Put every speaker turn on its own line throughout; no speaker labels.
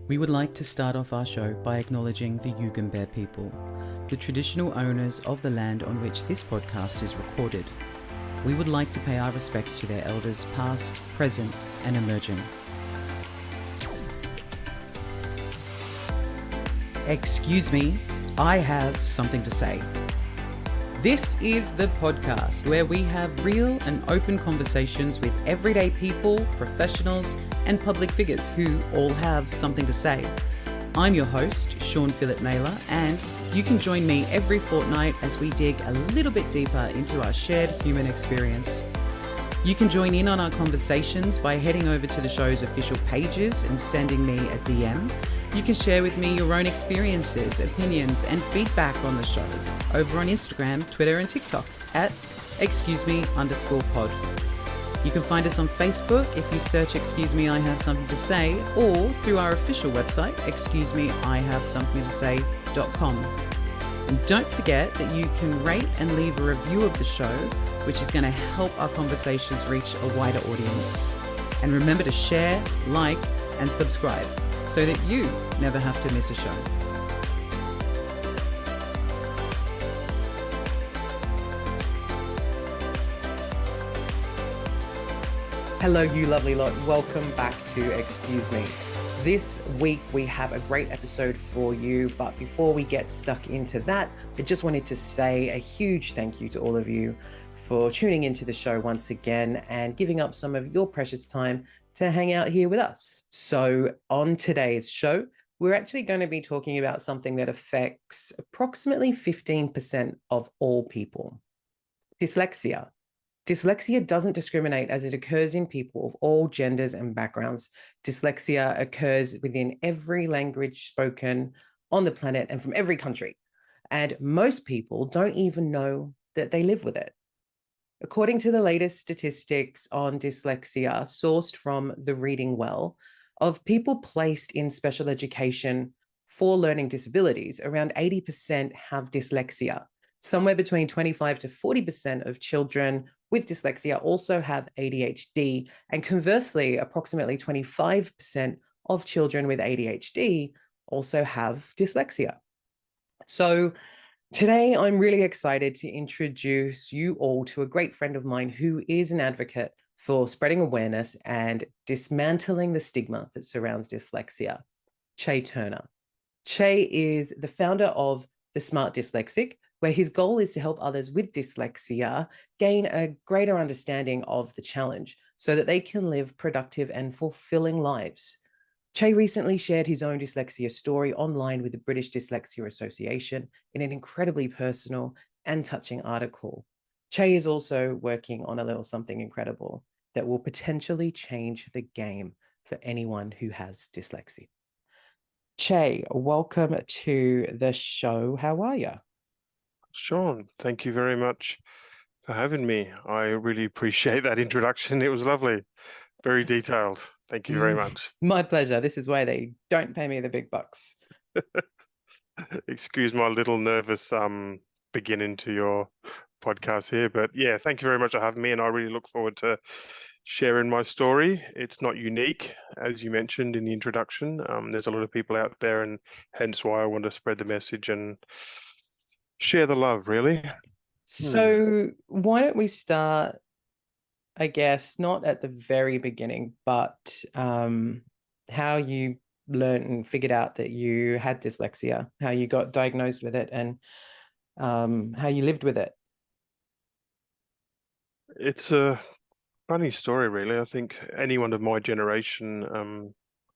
We would like to start off our show by acknowledging the Yugambeh people, the traditional owners of the land on which this podcast is recorded. We would like to pay our respects to their elders past, present, and emerging. Excuse me, I have something to say. This is the podcast where we have real and open conversations with everyday people, professionals, and public figures who all have something to say. I'm your host, Sean Phillip Naylor, and you can join me every fortnight as we dig a little bit deeper into our shared human experience. You can join in on our conversations by heading over to the show's official pages and sending me a DM. You can share with me your own experiences, opinions, and feedback on the show over on Instagram, Twitter, and TikTok at excuseme_pod. You can find us on Facebook if you search Excuse Me, I Have Something to Say, or through our official website, excusemeihavesomethingtosay.com. And don't forget that you can rate and leave a review of the show, which is going to help our conversations reach a wider audience. And remember to share, like, and subscribe so that you never have to miss a show. Hello, you lovely lot. Welcome back to Excuse Me. This week we have a great episode for you, but before we get stuck into that, I just wanted to say a huge thank you to all of you for tuning into the show once again and giving up some of your precious time to hang out here with us. So on today's show, we're actually going to be talking about something that affects approximately 15% of all people. Dyslexia. Dyslexia doesn't discriminate as it occurs in people of all genders and backgrounds. Dyslexia occurs within every language spoken on the planet and from every country. And most people don't even know that they live with it. According to the latest statistics on dyslexia sourced from The Reading Well, of people placed in special education for learning disabilities, around 80% have dyslexia. Somewhere between 25 to 40% of children with dyslexia also have ADHD, and conversely, approximately 25% of children with ADHD also have dyslexia. So today, I'm really excited to introduce you all to a great friend of mine who is an advocate for spreading awareness and dismantling the stigma that surrounds dyslexia, Che Turner. Che is the founder of the Smart Dyslexic, where his goal is to help others with dyslexia gain a greater understanding of the challenge so that they can live productive and fulfilling lives. Che recently shared his own dyslexia story online with the British Dyslexia Association in an incredibly personal and touching article. Che is also working on a little something incredible that will potentially change the game for anyone who has dyslexia. Che, welcome to the show. How are you?
Sean, thank you very much for having me. I really appreciate that introduction. It was lovely, very detailed. Thank you very much.
My pleasure. This is why they don't pay me the big bucks.
Excuse my little nervous beginning to your podcast here, but yeah, thank you very much for having me, and I really look forward to sharing my story. It's not unique, as you mentioned in the introduction. There's a lot of people out there, and hence why I want to spread the message and share the love, really.
So why don't we start, I guess, not at the very beginning, but how you learned and figured out that you had dyslexia, how you got diagnosed with it, and how you lived with it.
It's a funny story, really. I think anyone of my generation,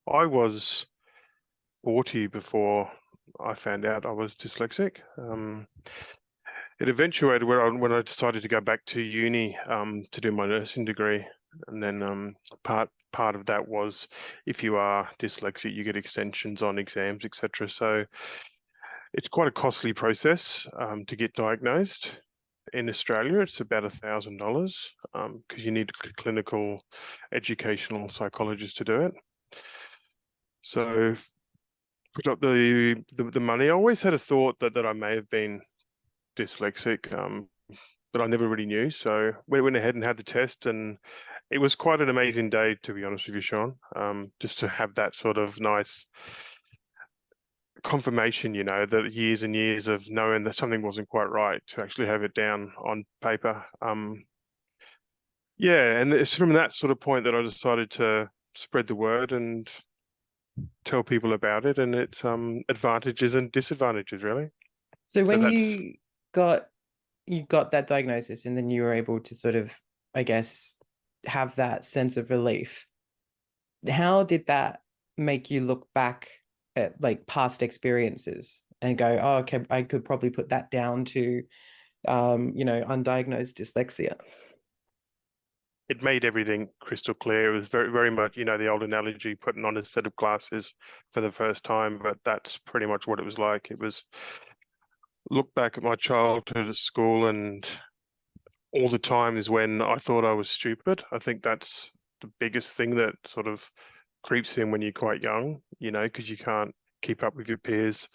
I was 40 before I found out I was dyslexic. It eventuated when I decided to go back to uni to do my nursing degree, and then part of that was if you are dyslexic, you get extensions on exams, etc. So it's quite a costly process to get diagnosed. In Australia, it's about $1,000 because you need a clinical educational psychologist to do it. So put up the money. I always had a thought that I may have been dyslexic. but I never really knew. So we went ahead and had the test, and it was quite an amazing day, to be honest with you, Sean. Just to have that sort of nice confirmation, that years and years of knowing that something wasn't quite right, to actually have it down on paper. Yeah, and it's from that sort of point that I decided to spread the word and tell people about it and its advantages and disadvantages, really.
So
So
when
that's
you got that diagnosis and then you were able to sort of, I guess, have that sense of relief, how did that make you look back at like past experiences and go, oh, okay, I could probably put that down to undiagnosed dyslexia?
it made everything crystal clear. It was very, very much, the old analogy, putting on a set of glasses for the first time, but that's pretty much what it was like. It was look back at my childhood at school, and all the times when I thought I was stupid. I think that's the biggest thing that sort of creeps in when you're quite young, because you can't keep up with your peers.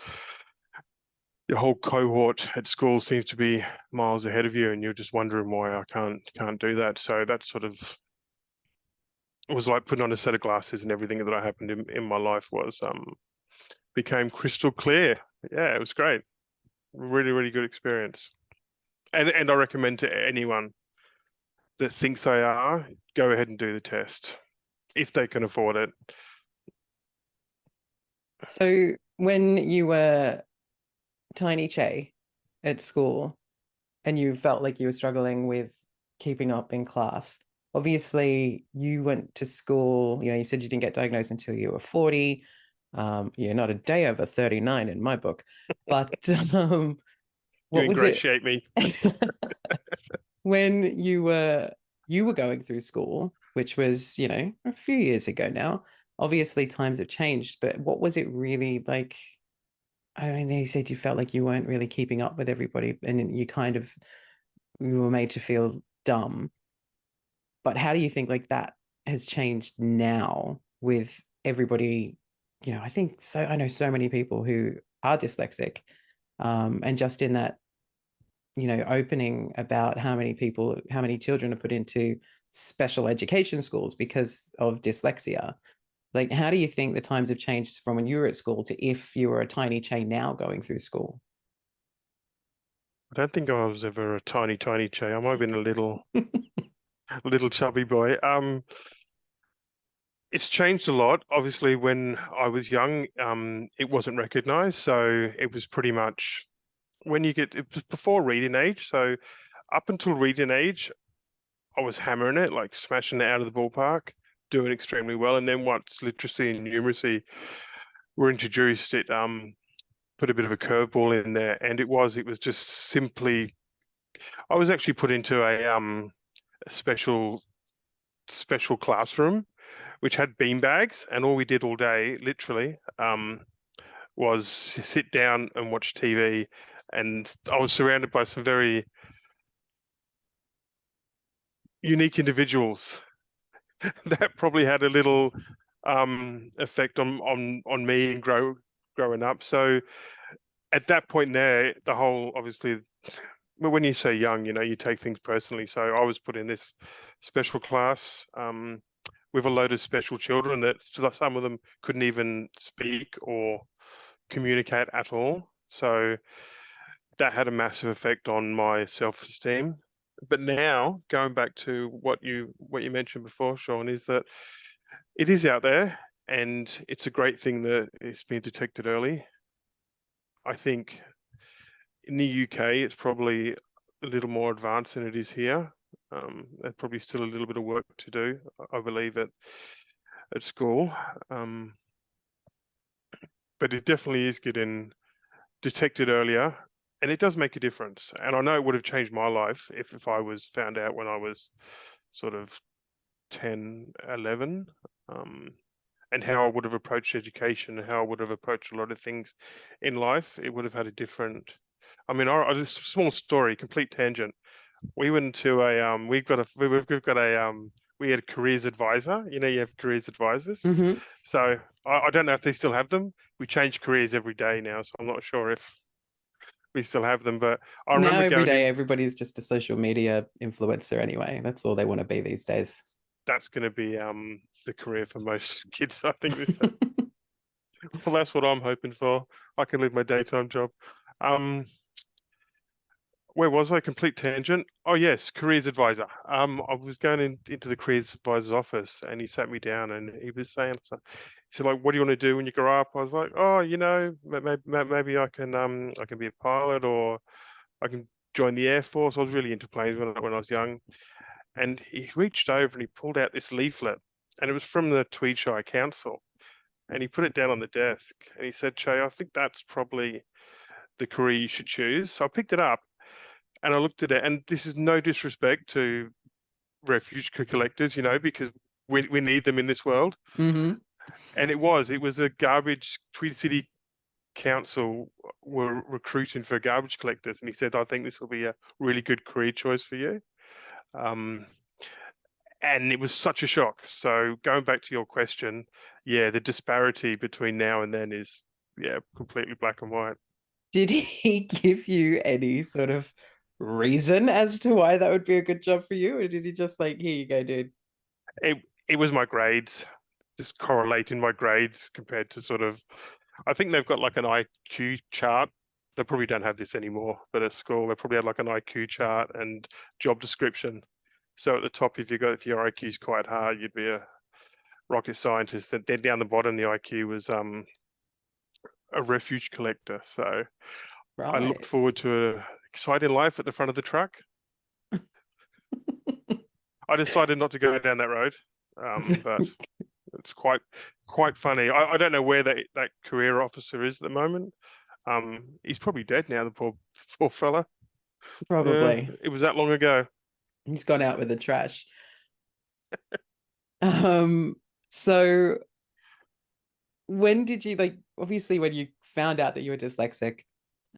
Your whole cohort at school seems to be miles ahead of you, and you're just wondering why I can't do that. So that sort of was like putting on a set of glasses, and everything that happened in my life was became crystal clear. Yeah, it was great. Really, really good experience. And I recommend to anyone that thinks they are, go ahead and do the test if they can afford it.
So when you were tiny Che at school and you felt like you were struggling with keeping up in class, obviously you went to school, you said you didn't get diagnosed until you were 40. You're not a day over 39 in my book. But
You
what was it
ingratiate me.
when you were going through school, which was, a few years ago now? Obviously times have changed, but what was it really like? I mean, they said you felt like you weren't really keeping up with everybody and you were made to feel dumb. But how do you think like that has changed now with everybody? I think so. I know so many people who are dyslexic, and just in that, opening about how many children are put into special education schools because of dyslexia. Like, how do you think the times have changed from when you were at school to if you were a tiny chain now going through school?
I don't think I was ever a tiny, tiny Che. I might have been a little chubby boy. It's changed a lot. Obviously, when I was young, it wasn't recognized. So it was pretty much it was before reading age. So up until reading age, I was hammering it, like smashing it out of the ballpark, doing extremely well. And then once literacy and numeracy were introduced, it put a bit of a curveball in there. And it was just simply, I was actually put into a special classroom which had bean bags, and all we did all day, literally, was sit down and watch TV. And I was surrounded by some very unique individuals that probably had a little effect on me and growing up. So at that point there, the whole obviously, well, when you say young, you take things personally. So I was put in this special class with a load of special children that some of them couldn't even speak or communicate at all. So that had a massive effect on my self-esteem. But now, going back to what you mentioned before, Sean, is that it is out there, and it's a great thing that it's been detected early. I think in the UK, it's probably a little more advanced than it is here. There's probably still a little bit of work to do, I believe, at school. But it definitely is getting detected earlier, and it does make a difference. And I know it would have changed my life if I was found out when I was sort of 10, 11, and how I would have approached education and how I would have approached a lot of things in life. It would have had a different. I mean, just a small story, complete tangent. We went to we had a careers advisor. You have careers advisors.
Mm-hmm.
So I don't know if they still have them. We change careers every day now, so I'm not sure we still have them. But I
Now
remember
every
going
day
in.
everybody's just a social media influencer anyway. That's all they want to be these days.
That's going to be the career for most kids. I think this. Well, that's what I'm hoping for. I can leave my daytime job. Um, where was I? Complete tangent. Oh yes, careers advisor. I was going into the careers advisor's office, and he sat me down, and he was saying, so, he said, like, what do you want to do when you grow up? I was like, oh, maybe I can be a pilot, or I can join the Air Force. I was really into planes when I was young, and he reached over and he pulled out this leaflet, and it was from the Tweedshire Council, and he put it down on the desk, and he said, Che, I think that's probably the career you should choose. So I picked it up and I looked at it, and this is no disrespect to refuge collectors, because we need them in this world.
Hmm.
And it was a garbage. Tweed City Council were recruiting for garbage collectors, and he said, I think this will be a really good career choice for you. Um, and it was such a shock. So going back to your question, yeah, the disparity between now and then is, yeah, completely black and white.
Did he give you any sort of reason as to why that would be a good job for you? Or did he just like, here you go, dude?
It was my grades, just correlating my grades compared to sort of, I think they've got like an IQ chart. They probably don't have this anymore, but at school they probably had like an IQ chart and job description. So at the top, if your IQ is quite high, you'd be a rocket scientist. And then down the bottom, the IQ was a refuge collector. So I looked
Right.
forward to a exciting life at the front of the truck. I decided not to go down that road, but it's quite funny. I don't know where that career officer is at the moment. He's probably dead now, the poor fella. Yeah,
Probably.
it was that long ago.
He's gone out with the trash. Um, so when did you like obviously when you found out that you were dyslexic,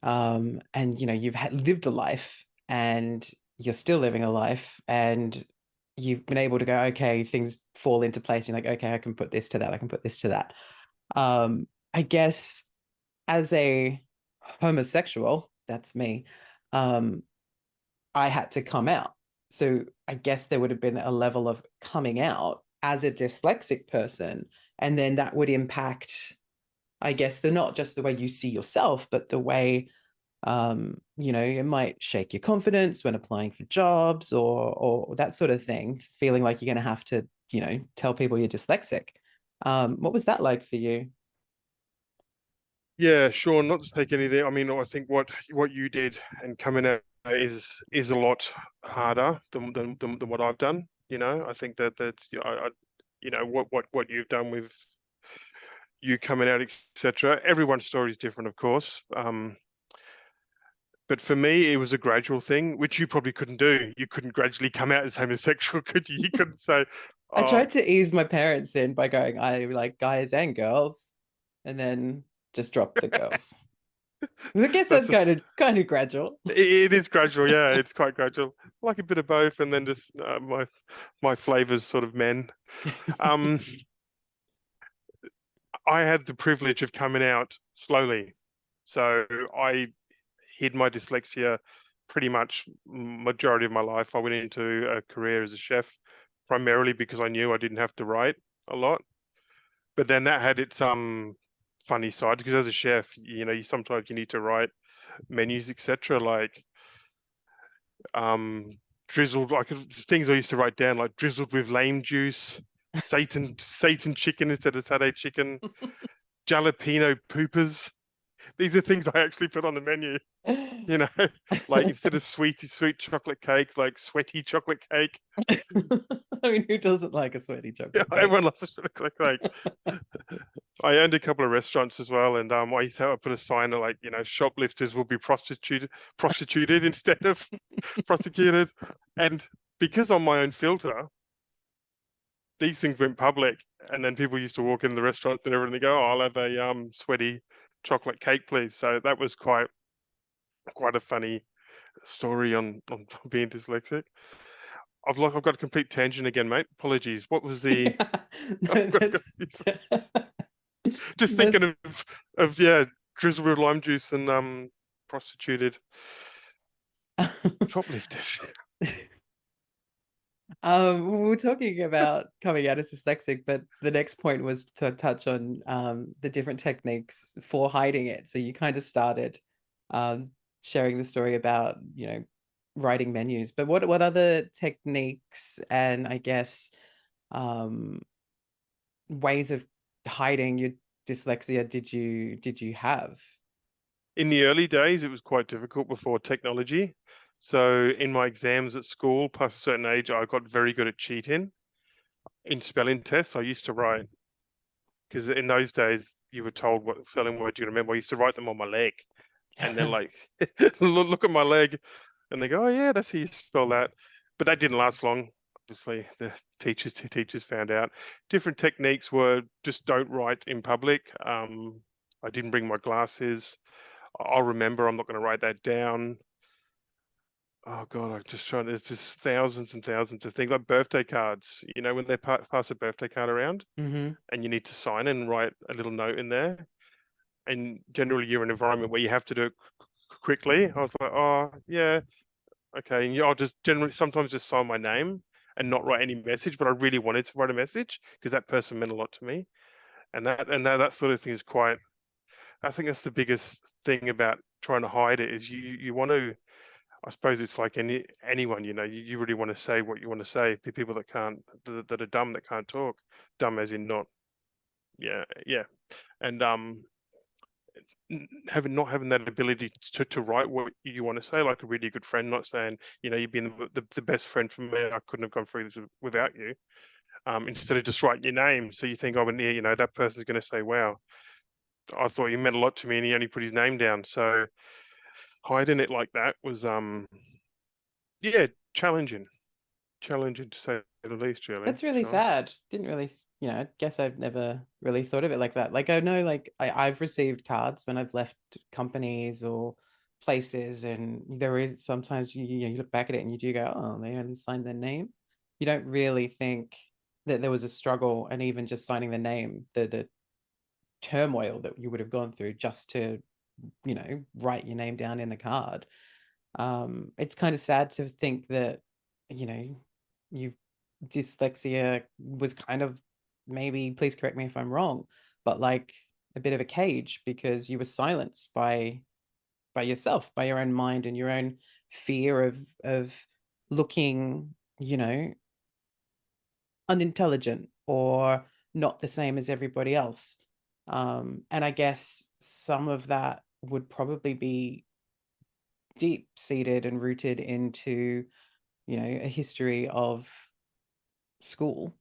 and you've lived a life and you're still living a life and you've been able to go, okay, things fall into place. You're like, okay, I can put this to that, I can put this to that. I guess as a homosexual, that's me, um, I had to come out. So I guess there would have been a level of coming out as a dyslexic person. And then that would impact, I guess, the not just the way you see yourself, but the way it might shake your confidence when applying for jobs or that sort of thing, feeling like you're gonna have to, tell people you're dyslexic. What was that like for you?
Yeah, sure. Not to take anything. I mean, I think what you did and coming out is a lot harder than what I've done. I think that's what you've done with you coming out, etc. Everyone's story is different, of course. But for me, it was a gradual thing, which you probably couldn't do. You couldn't gradually come out as homosexual, could you? You couldn't say,
I
"Oh,
tried to ease my parents in by going, I like guys and girls, and then just drop the girls. I guess that's
that's a,
kind of gradual.
it is gradual, yeah, it's quite gradual. I like a bit of both, and then just my flavors sort of men. Um, I had the privilege of coming out slowly, so I hid my dyslexia pretty much majority of my life. I went into a career as a chef primarily because I knew I didn't have to write a lot, but then that had its funny side because as a chef, you sometimes you need to write menus, etc. Like drizzled, things I used to write down like drizzled with lime juice, Satan chicken instead of Saturday chicken, jalapeno poopers. These are things I actually put on the menu. You know, like instead of sweet chocolate cake, like sweaty chocolate cake.
I mean, who doesn't like a sweaty
Yeah,
chocolate
everyone
cake?
loves a chocolate cake. I owned a couple of restaurants as well, and I used to have, put a sign that, like, shoplifters will be prostituted instead of prosecuted. And because I'm my own filter, these things went public, and then people used to walk in the restaurants and everything. They go, "Oh, I'll have a sweaty chocolate cake, please." So that was quite a funny story on being dyslexic. I've got a complete tangent again, mate. Apologies. What was the?
Yeah,
I've
no,
got just
that,
thinking of yeah, drizzle with lime juice and prostituted, shoplifted.
We were talking about coming out as dyslexic, but the next point was to touch on the different techniques for hiding it. So you kind of started um, sharing the story about, writing menus, but what other techniques and I guess um, ways of hiding your dyslexia did you have?
In the early days, it was quite difficult before technology. So in my exams at school, past a certain age, I got very good at cheating. In spelling tests, I used to write, because in those days you were told what spelling words you remember. I used to write them on my leg, and then like look at my leg, and they go, "Oh yeah, that's how you spell that." But that didn't last long. Obviously, the teachers found out. Different techniques were just don't write in public. I didn't bring my glasses. I'll remember. I'm not going to write that down. Oh God, I'm just trying. There's just thousands and thousands of things like birthday cards. You know, when they pass a birthday card around
Hmm.
and you need to sign and write a little note in there. And generally, you're in an environment where you have to do it quickly. I was like, oh yeah, okay. And I'll just generally sometimes just sign my name and not write any message. But I really wanted to write a message because that person meant a lot to me. And that sort of thing is quite. I think that's the biggest thing about trying to hide it is you want to. I suppose it's like anyone, you really want to say what you want to say. People that can't, that are dumb, that can't talk, dumb as in not, yeah, yeah, and not having that ability to write what you want to say, like a really good friend, not saying, you've been the best friend for me. I couldn't have gone through this without you. Instead of just writing your name, so you think, oh, and that person's going to say, wow, I thought you meant a lot to me, and he only put his name down. So hiding it like that was, yeah, challenging to say the least, really,
That's really
Sean.
sad. Didn't really, I guess I've never really thought of it like that. Like I know, like I've received cards when I've left companies or places, and there is sometimes you look back at it and you do go, oh, they only signed their name. You don't really think that there was a struggle, and even just signing the name, the turmoil that you would have gone through just to, write your name down in the card. It's kind of sad to think that, you know, you dyslexia was kind of, maybe please correct me if I'm wrong, but like a bit of a cage because you were silenced by yourself, by your own mind and your own fear of looking, unintelligent or not the same as everybody else. And I guess some of that would probably be deep seated and rooted into, a history of school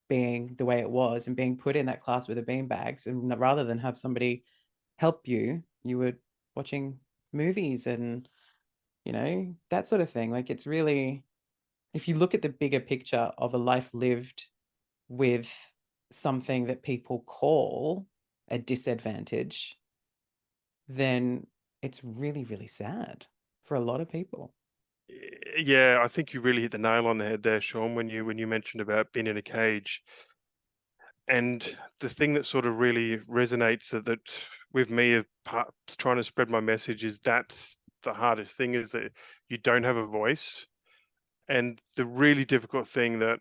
being the way it was and being put in that class with the beanbags. And rather than have somebody help you, you were watching movies and, that sort of thing. Like it's really, if you look at the bigger picture of a life lived with something that people call a disadvantage, then it's really, really sad for a lot of people.
Yeah, I think you really hit the nail on the head there, Sean, when you mentioned about being in a cage. And the thing that sort of really resonates that with me of trying to spread my message is that's the hardest thing is that you don't have a voice. And the really difficult thing that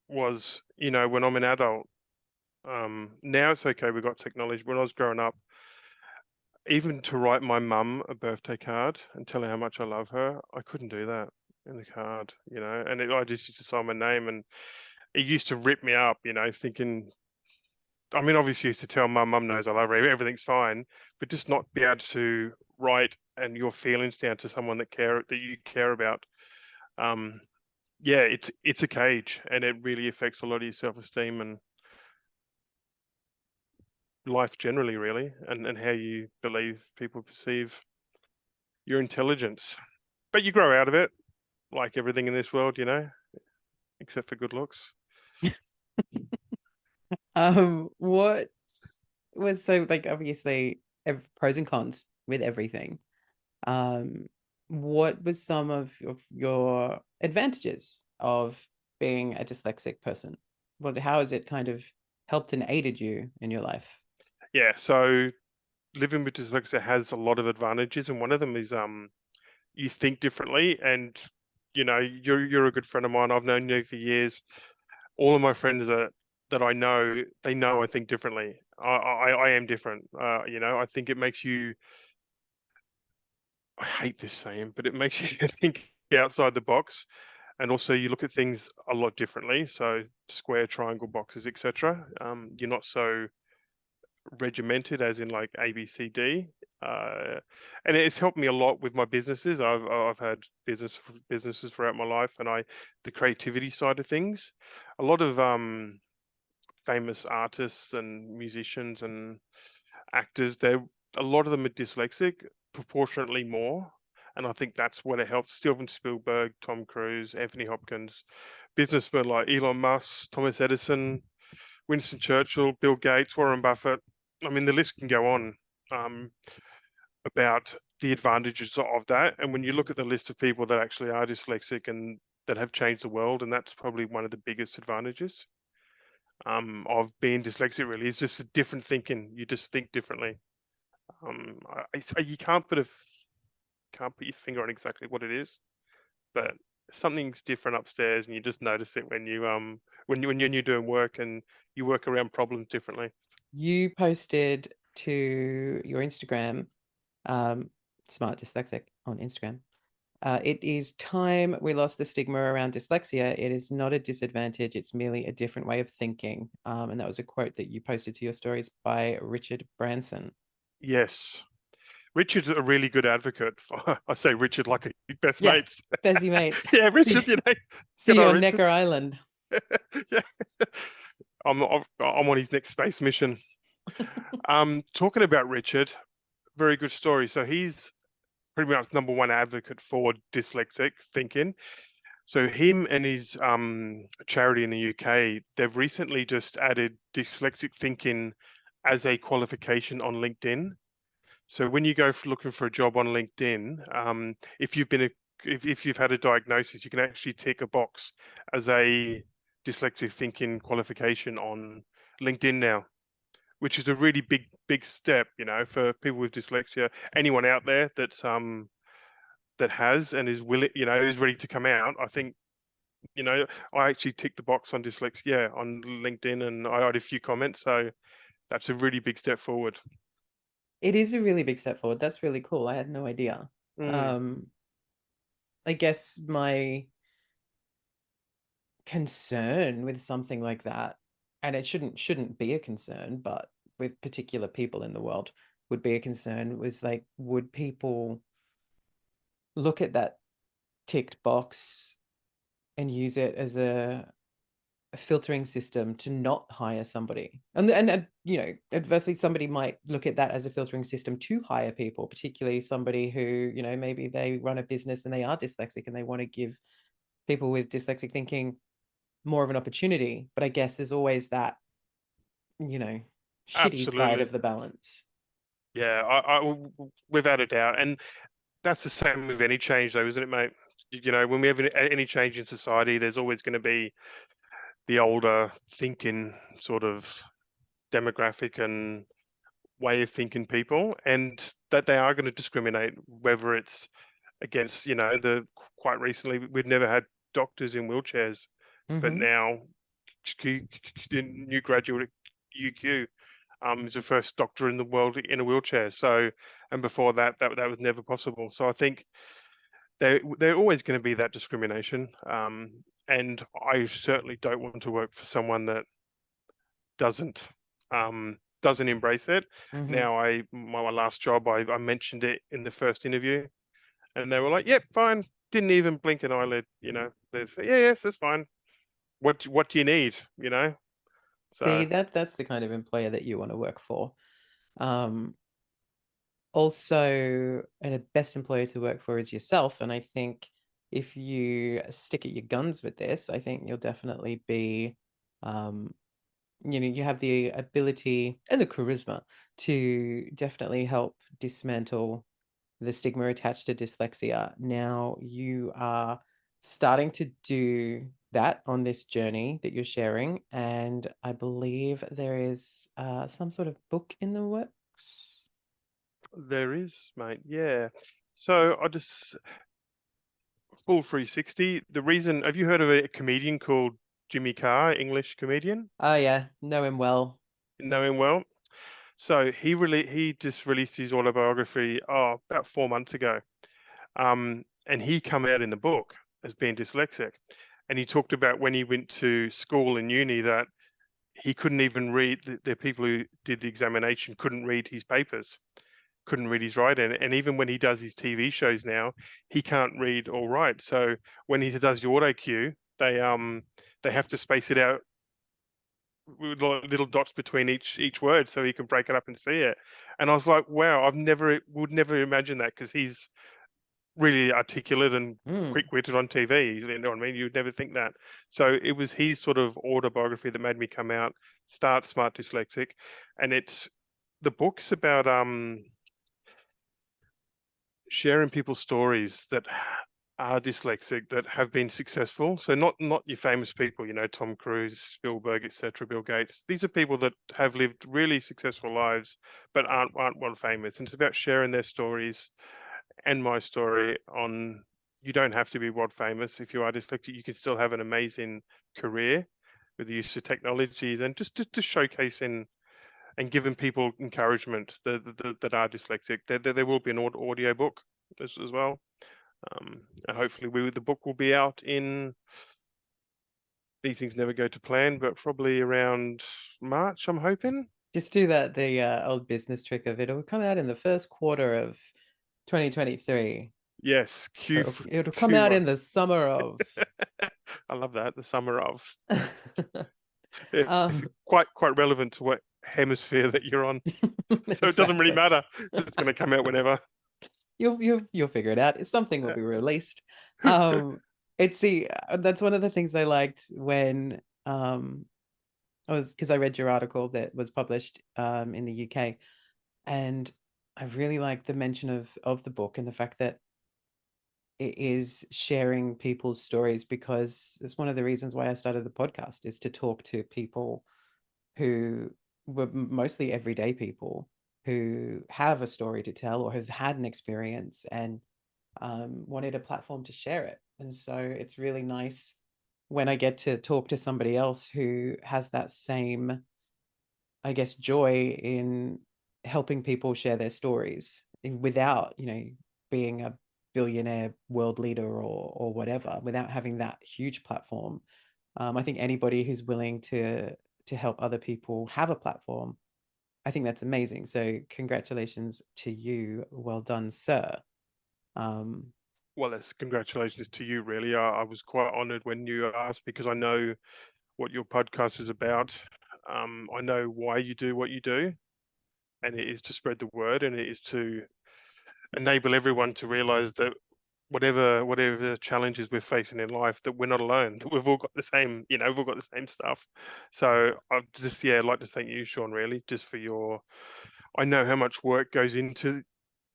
was, when I'm an adult, now it's okay, we've got technology. When I was growing up, even to write my mum a birthday card and tell her how much I love her, I couldn't do that in the card, and I just used to sign my name and it used to rip me up, thinking, I mean, obviously, I used to tell mum knows I love her, everything's fine, but just not be able to write and your feelings down to someone that you care about. Um, yeah, it's a cage, and it really affects a lot of your self-esteem and life generally, really, and how you believe people perceive your intelligence. But you grow out of it, like everything in this world, except for good looks.
What was, so like obviously pros and cons with everything. Um, what was some of your advantages of being a dyslexic person? How has it kind of helped and aided you in your life?
Yeah, so living with dyslexia has a lot of advantages, and one of them is you think differently. And you're a good friend of mine. I've known you for years. All of my friends that I know, they know I think differently. I am different. I think it makes you. I hate this saying, but it makes you think outside the box, and also you look at things a lot differently. So square, triangle, boxes, etc. You're not so regimented as in like A, B, C, D. Uh, and it's helped me a lot with my businesses. I've had businesses throughout my life, and the creativity side of things. A lot of famous artists and musicians and actors, a lot of them are dyslexic, proportionately more. And I think that's what it helps. Steven Spielberg, Tom Cruise, Anthony Hopkins, businessmen like Elon Musk, Thomas Edison, Winston Churchill, Bill Gates, Warren Buffett. I mean, the list can go on um, about the advantages of that. And when you look at the list of people that actually are dyslexic and that have changed the world, and that's probably one of the biggest advantages of being dyslexic. Really, is just a different thinking. You just think differently. You can't put your finger on exactly what it is, but something's different upstairs, and you just notice it when you're doing work and you work around problems differently.
You posted to your Instagram, Smart Dyslexic on Instagram. It is time we lost the stigma around dyslexia. It is not a disadvantage. It's merely a different way of thinking. And that was a quote that you posted to your stories by Richard Branson.
Yes, Richard's a really good advocate. I say Richard like a best
Yeah,
mates.
Bezzy mates.
Yeah, Richard.
See
Good
you
on
on
Richard.
Necker Island.
Yeah, I'm on his next space mission. Talking about Richard, very good story. So he's pretty much number one advocate for dyslexic thinking. So him and his charity in the UK, they've recently just added dyslexic thinking as a qualification on LinkedIn. So when you go looking for a job on LinkedIn, if you've had a diagnosis, you can actually tick a box as a dyslexic thinking qualification on LinkedIn now, which is a really big step, for people with dyslexia. Anyone out there that has and is willing, is ready to come out. I think, I actually ticked the box on dyslexia on LinkedIn, and I had a few comments, so that's a really big step forward.
It is a really big step forward. That's really cool. I had no idea.
Mm,
I guess my concern with something like that, and it shouldn't be a concern, but with particular people in the world would be a concern, was like, would people look at that ticked box and use it as a filtering system to not hire somebody? And adversely, somebody might look at that as a filtering system to hire people, particularly somebody who, maybe they run a business and they are dyslexic and they want to give people with dyslexic thinking more of an opportunity. But I guess there's always that, you know, shitty side
absolutely.
of the balance.
Yeah, without a doubt. And that's the same with any change, though, isn't it, mate? When we have any change in society, there's always going to be the older thinking sort of demographic and way of thinking people, and that they are going to discriminate, whether it's against, quite recently, we've never had doctors in wheelchairs, but
Mm-hmm.
now the new graduate UQ is the first doctor in the world in a wheelchair. So, and before that was never possible. So I think they're always going to be that discrimination. And I certainly don't want to work for someone that doesn't doesn't embrace it.
Mm-hmm.
Now, my last job, I mentioned it in the first interview, and they were like, "Yep, fine." Didn't even blink an eyelid. They say, "Yeah, yes, that's fine. What do you need?"
See,
So
that's the kind of employer that you want to work for. Um, Also, and a best employer to work for is yourself. And I think if you stick at your guns with this, I think you'll definitely be, um, you have the ability and the charisma to definitely help dismantle the stigma attached to dyslexia. Now you are starting to do that on this journey that you're sharing. And I believe there is some sort of book in the works.
There is, mate. Yeah. So I just full 360. The reason, have you heard of a comedian called Jimmy Carr, English comedian?
Oh yeah, know him well.
Know him well. So he just released his autobiography about 4 months ago. And he come out in the book as being dyslexic. And he talked about when he went to school and uni that he couldn't even read the people who did the examination couldn't read his papers, couldn't read his writing. And even when he does his TV shows now, he can't read or write. So when he does the auto cue, they have to space it out with little dots between each word so he can break it up and see it. And I was like, wow, would never imagine that, because he's really articulate and
Mm.
quick-witted on TV. You know what I mean? You'd never think that. So it was his sort of autobiography that made me come out, start Smart Dyslexic, and the book's about sharing people's stories that are dyslexic that have been successful. So not your famous people, Tom Cruise, Spielberg, etc., Bill Gates. These are people that have lived really successful lives but aren't world famous. And it's about sharing their stories and my story on you don't have to be world famous if you are dyslexic. You can still have an amazing career with the use of technologies, and just to showcasing and giving people encouragement that are dyslexic. There will be an audio book as well. And hopefully the book will be out in, these things never go to plan, but probably around March, I'm hoping.
Just do the old business trick of it'll come out in the first quarter of 2023.
Yes,
It'll come out
Q1.
in the summer of.
I love that, the summer of. It's
um,
quite relevant to what hemisphere that you're on. So it doesn't really
exactly.
matter. It's going to come out whenever.
You'll figure it out. Something will be released.
Uh,
That's one of the things I liked when I was, because I read your article that was published in the UK, and I really liked the mention of the book and the fact that it is sharing people's stories, because it's one of the reasons why I started the podcast, is to talk to people who were mostly everyday people who have a story to tell or have had an experience and wanted a platform to share it. And so it's really nice when I get to talk to somebody else who has that same, I guess, joy in helping people share their stories without, being a billionaire world leader or whatever, without having that huge platform. I think anybody who's willing to help other people have a platform, I think that's amazing. So congratulations to you. Well done, sir. Um,
well, it's congratulations to you, really. I was quite honored when you asked, because I know what your podcast is about. I know why you do what you do, and it is to spread the word, and it is to enable everyone to realize that whatever challenges we're facing in life, that we're not alone, that we've all got the same, we've all got the same stuff. So I'd just, like to thank you, Sean, really, just for I know how much work goes into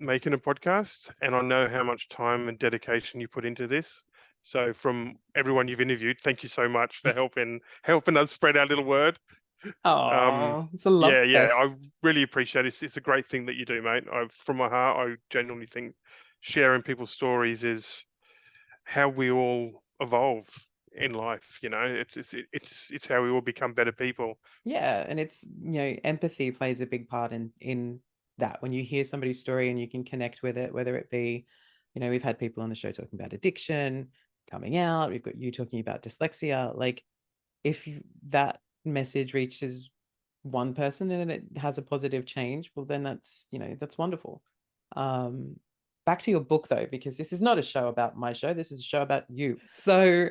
making a podcast, and I know how much time and dedication you put into this. So from everyone you've interviewed, thank you so much for helping us spread our little word.
oh, it's a love
Yeah, I
fest.
really appreciate it. It's a great thing that you do, mate. From my heart, I genuinely think sharing people's stories is how we all evolve in life. It's how we all become better people.
Yeah, and it's, empathy plays a big part in that. When you hear somebody's story and you can connect with it, whether it be, we've had people on the show talking about addiction, coming out, we've got you talking about dyslexia. Like, if that message reaches one person and it has a positive change, well, then that's wonderful. Um, Back to your book though, because this is not a show about my show. This is a show about you. So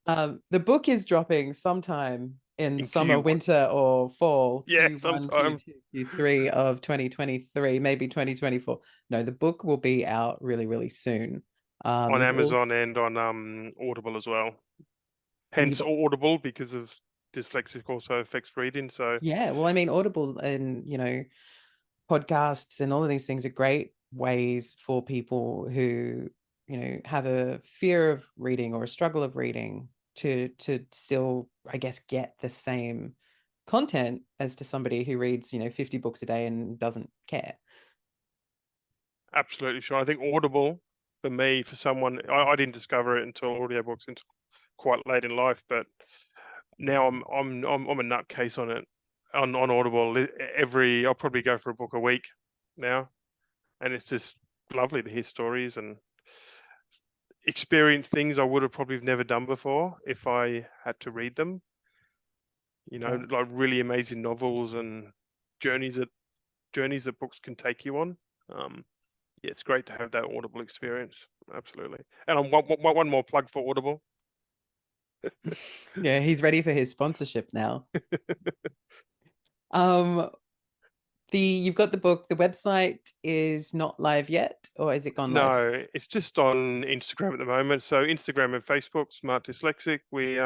the book is dropping sometime in
In
summer,
Q1,
winter, or fall,
yeah,
Q1,
sometime
Q2, Q3 of 2023, maybe 2024. No, the book will be out really, really soon.
on
You've
Amazon
also,
and on Audible as well.
and
Hence
you've,
Audible, because of dyslexic also affects reading. So
yeah, well, I mean, Audible and, podcasts and all of these things are great ways for people who, have a fear of reading or a struggle of reading to still, I guess, get the same content as to somebody who reads, 50 books a day and doesn't care.
absolutely sure. I think Audible for me, for someone, I didn't discover it until audiobooks until quite late in life, but now I'm a nutcase on it on Audible. I'll probably go for a book a week now, and it's just lovely to hear stories and experience things I would have probably never done before if I had to read them. You know,
Yeah.
like really amazing novels and journeys that journeys that books can take you on. Um, yeah, it's great to have that Audible experience. Absolutely. And one more plug for Audible.
Yeah, he's ready for his sponsorship now. Um, you've got the book. The website is not live yet, or is it gone live?
No, it's just on Instagram at the moment. So Instagram and Facebook, Smart Dyslexic. We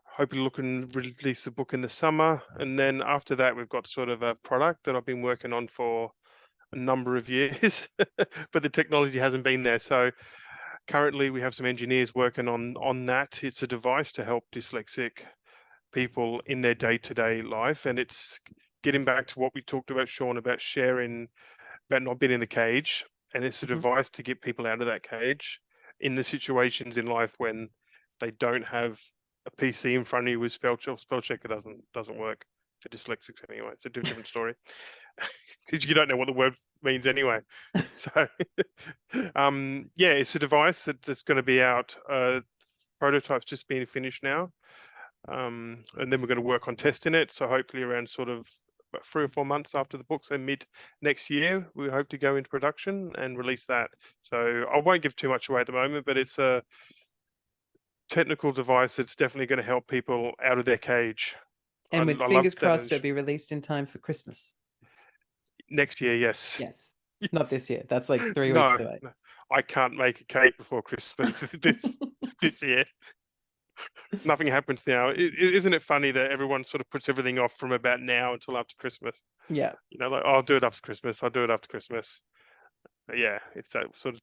hopefully looking to release the book in the summer, and then after that, we've got sort of a product that I've been working on for a number of years, but the technology hasn't been there. So currently, we have some engineers working on that. It's a device to help dyslexic people in their day-to-day life, and it's getting back to what we talked about, Sean, about sharing, about not being in the cage, and it's a
Mhm.
device to get people out of that cage in the situations in life when they don't have a PC in front of you with spell checker doesn't work for dyslexics anyway. It's a different story because you don't know what the word means anyway. So, yeah, it's a device that's going to be out. Prototype's just being finished now, and then we're going to work on testing it. So hopefully around sort of about 3 or 4 months after the book, so mid next year, we hope to go into production and release that. So I won't give too much away at the moment, but it's a technical device that's definitely going to help people out of their cage. I
And with
love
fingers
that.
crossed, it'll be released in time for Christmas.
Next year, yes.
Yes. Not
Yes.
this year. That's like 3 weeks
No,
away.
no, I can't make a cake before Christmas this year. Nothing happens now. Isn't it funny that everyone sort of puts everything off from about now until after Christmas?
Yeah.
You know, like, I'll do it after Christmas. I'll do it after Christmas. But yeah, it's that sort of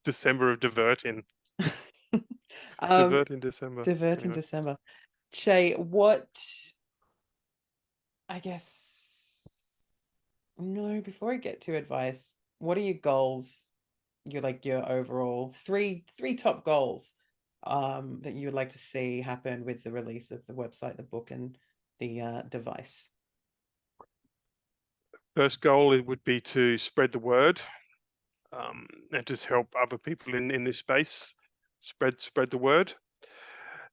December of diverting.
um,
Divert in December.
divert in
Anyway,
December. Shay, what I guess no, before I get to advice, what are your goals? Your overall three top goals that you would like to see happen with the release of the website, the book, and the device.
first goal it would be to spread the word, and just help other people in this space spread the word.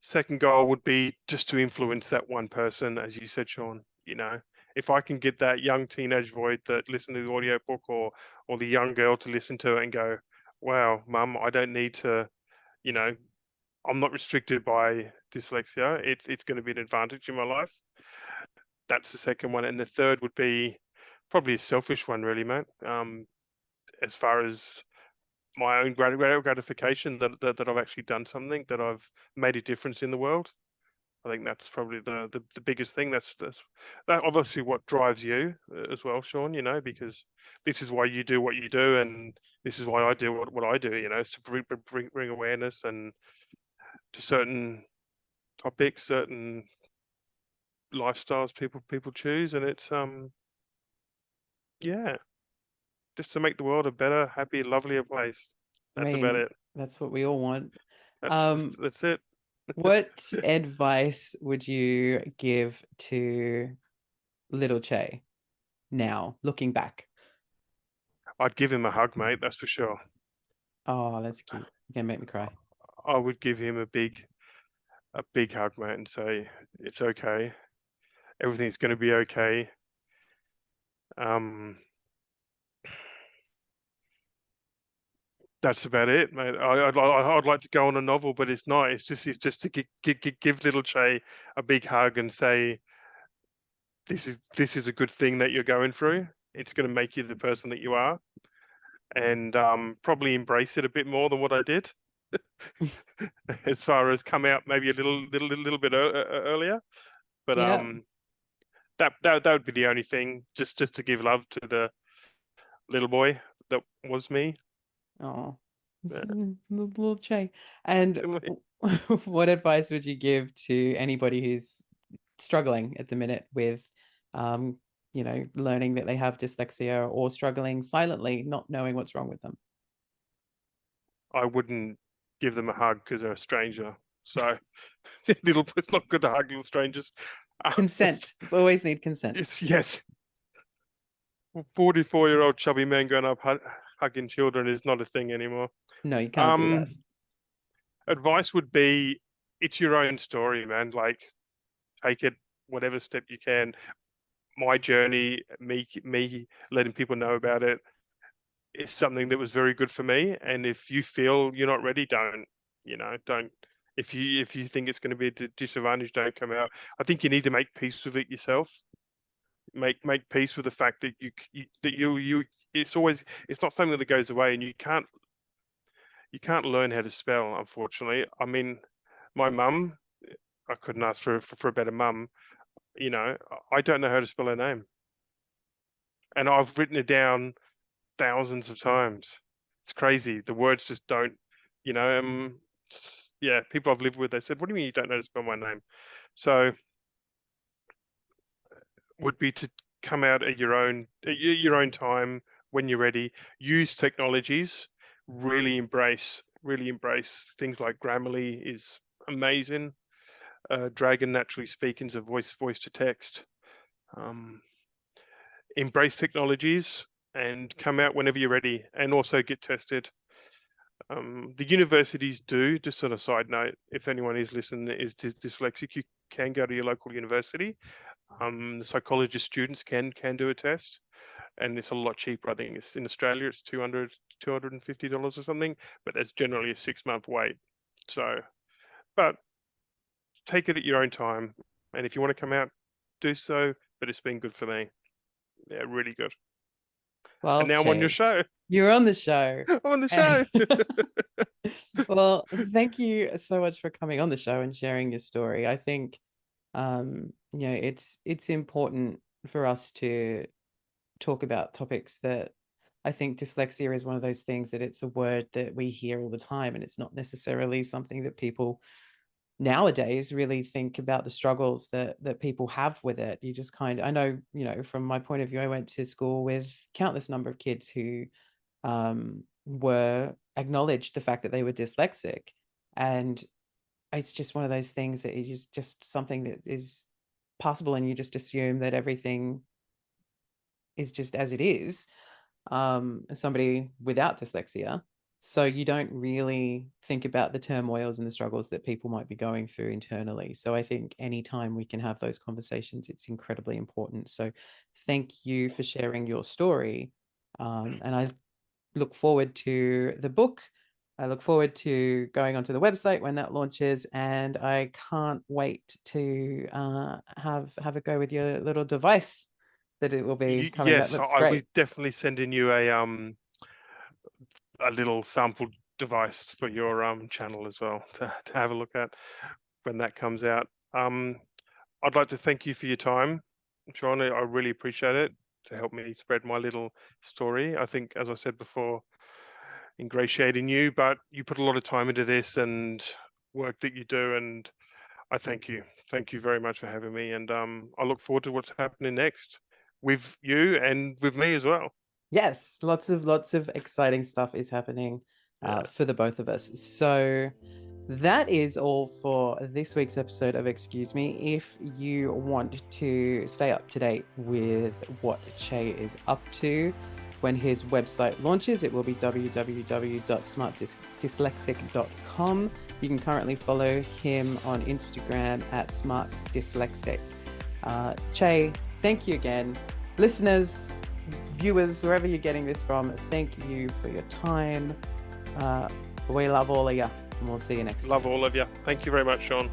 Second goal would be just to influence that one person, as you said, Sean. You know, if I can get that young teenage boy that listened to the audiobook, or the young girl to listen to it and go, "Wow, Mum, I don't need to," you know, I'm not restricted by dyslexia. It's going to be an advantage in my life. That's the second one, and the third would be probably a selfish one, really, mate. As far as my own gratification that I've actually done something, that I've made a difference in the world. I think that's probably the biggest thing. That obviously what drives you as well, Sean. You know, because this is why you do what you do, and this is why I do what I do. You know, to bring awareness and to certain topics, certain lifestyles people choose, and it's yeah, just to make the world a better, happy, lovelier place.
I
That's about
mean,
it.
that's what we all want.
That's
Um,
that's it.
what advice would you give to little Che now, looking back?
I'd give him a hug, mate. That's for sure.
Oh, that's cute. You're gonna make me cry.
I would give him a big hug, mate, and say it's okay. Everything's going to be okay. Um, that's about it, mate. I'd like to go on a novel, but it's not. It's just to give little Che a big hug and say this is a good thing that you're going through. It's going to make you the person that you are, and probably embrace it a bit more than what I did. As far as come out maybe a little bit earlier, but
Yeah.
that would be the only thing. Just to give love to the little boy that was me.
Oh,
Yeah.
little Che. And what advice would you give to anybody who's struggling at the minute with, um, learning that they have dyslexia or struggling silently, not knowing what's wrong with them?
I wouldn't give them a hug because they're a stranger. So it's not good to hug little strangers.
Consent. It's always need consent.
Yes. 44-year-old chubby man going up hugging children is not a thing anymore.
No, you can't do that.
Advice would be, it's your own story, man. Like, take it whatever step you can. My journey, me letting people know about it, is something that was very good for me. And if you feel you're not ready, don't. If you think it's going to be a disadvantage, don't come out. I think you need to make peace with it yourself. Make peace with the fact that it's not something that goes away, and you can't learn how to spell, unfortunately. I mean, my mum, I couldn't ask for a better mum. I don't know how to spell her name, and I've written it down thousands of times. It's crazy. The words just don't, yeah, people I've lived with, they said, "What do you mean you don't know how to spell my name?" So would be to come out at your own time when you're ready. Use technologies. Really embrace things like Grammarly is amazing. Dragon Naturally Speaking is a voice to text. Embrace technologies and come out whenever you're ready, and also get tested. The universities do, just on a side note, if anyone is listening is dyslexic, you can go to your local university. The psychologist students can do a test, and it's a lot cheaper. I think it's in Australia, it's $250 or something, but that's generally a 6-month wait. So, but take it at your own time, and if you want to come out, do so. But it's been good for me. Yeah, really good.
Well,
and now I'm on your show.
You're on the show.
I'm on the show.
Well, thank you so much for coming on the show and sharing your story. I think it's important for us to talk about topics that I think dyslexia is one of those things that it's a word that we hear all the time, and it's not necessarily something that people nowadays really think about the struggles that people have with it. You just I know, from my point of view, I went to school with countless number of kids who were acknowledged the fact that they were dyslexic, and it's just one of those things that is just something that is possible, and you just assume that everything is just as it is, somebody without dyslexia. So you don't really think about the turmoils and the struggles that people might be going through internally. So I think anytime we can have those conversations, it's incredibly important. So thank you for sharing your story. And I look forward to the book. I look forward to going onto the website when that launches, and I can't wait to have a go with your little device that it will be coming.
Yes,
that looks
I will
great.
definitely sending you a little sample device for your channel as well to have a look at when that comes out. I'd like to thank you for your time, Sean. I really appreciate it, to help me spread my little story. I think, as I said before, ingratiating you, but you put a lot of time into this and work that you do, and I thank you. Thank you very much for having me, and I look forward to what's happening next with you and with me as well.
Yes, lots of exciting stuff is happening for the both of us. So that is all for this week's episode of Excuse Me. If you want to stay up to date with what Che is up to when his website launches, it will be www.smartdyslexic.com. You can currently follow him on Instagram at Smart Dyslexic. Che, thank you again. Listeners, viewers, wherever you're getting this from, thank you for your time. We love all of you, and we'll see you next time.
Love all of you. Thank you very much, Sean.